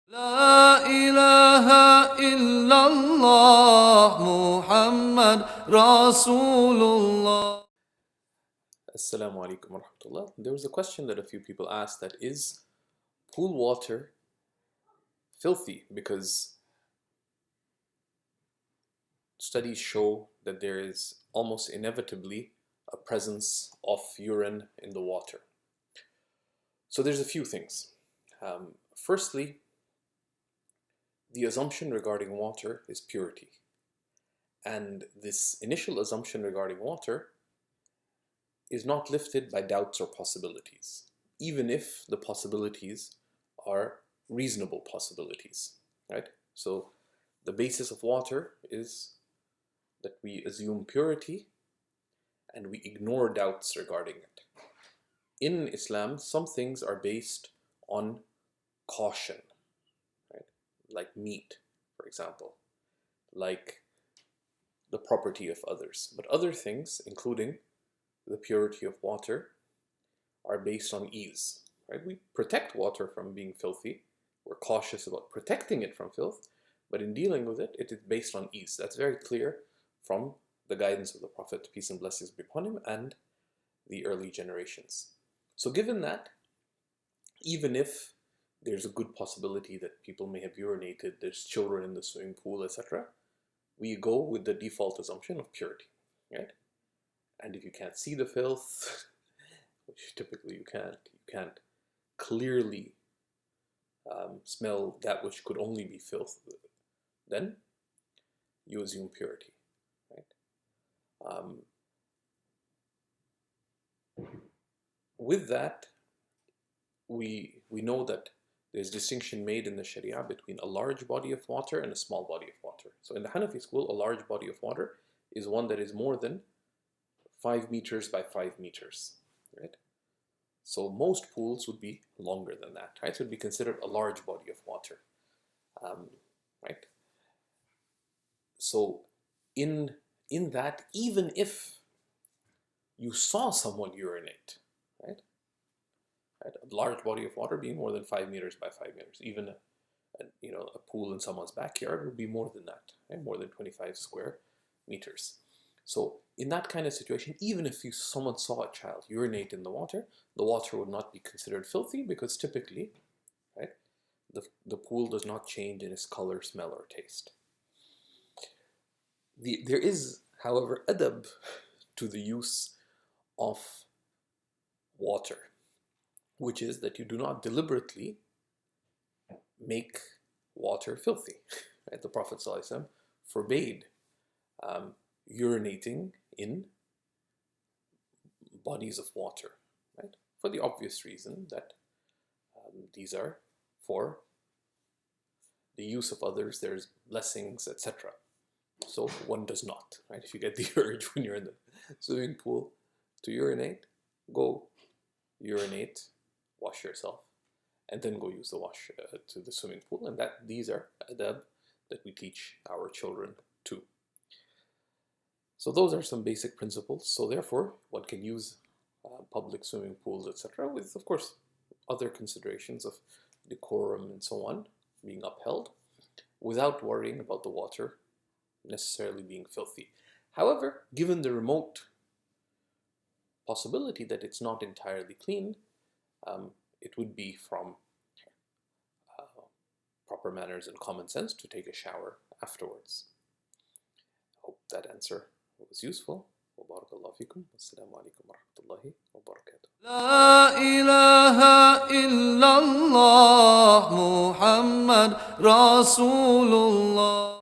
لا إله إلا الله محمد رسول الله. Assalamu alaikum wa rahmatullah. There was a question that a few people asked, that is pool water filthy? Because studies show that there is almost inevitably a presence of urine in the water. So there's a few things. Firstly, the assumption regarding water is purity. And this initial assumption regarding water is not lifted by doubts or possibilities, even if the possibilities are reasonable possibilities, right? So the basis of water is that we assume purity and we ignore doubts regarding it. In Islam, some things are based on caution, right? Like meat, for example, like the property of others. But other things, including the purity of water, are based on ease, right? We protect water from being filthy. We're cautious about protecting it from filth, but in dealing with it, it is based on ease. That's very clear from the guidance of the Prophet, peace and blessings be upon him, and the early generations. So given that, even if there's a good possibility that people may have urinated, there's children in the swimming pool, etc., we go with the default assumption of purity, right? And if you can't see the filth, which typically you can't clearly smell that which could only be filth, then you assume purity, right? With that, we know that there's distinction made in the Sharia between a large body of water and a small body of water. So in the Hanafi school, a large body of water is one that is more than 5 meters by 5 meters, right? So most pools would be longer than that, right? So it would be considered a large body of water, right? So in that, even if you saw someone urinate, right? A large body of water being more than 5 meters by 5 meters, even a pool in someone's backyard would be more than that, right? More than 25 square meters. So in that kind of situation, even if someone saw a child urinate in the water would not be considered filthy, because typically, right, the pool does not change in its color, smell, or taste. There is, however, adab to the use of water, which is that you do not deliberately make water filthy. Right? The Prophet ﷺ forbade urinating in bodies of water, right? For the obvious reason that these are for the use of others, there's blessings, etc. So one does not, right? If you get the urge when you're in the swimming pool to urinate, go urinate, wash yourself, and then go use the wash to the swimming pool. And these are adab that we teach our children too. So those are some basic principles. So therefore, one can use public swimming pools, etc., with, of course, other considerations of decorum and so on being upheld, without worrying about the water necessarily being filthy. However, given the remote possibility that it's not entirely clean, it would be from proper manners and common sense to take a shower afterwards. I hope that answer was useful. وبارك الله فيكم والسلام عليكم ورحمة الله وبركاته. لا إله إلا الله محمد رسول الله.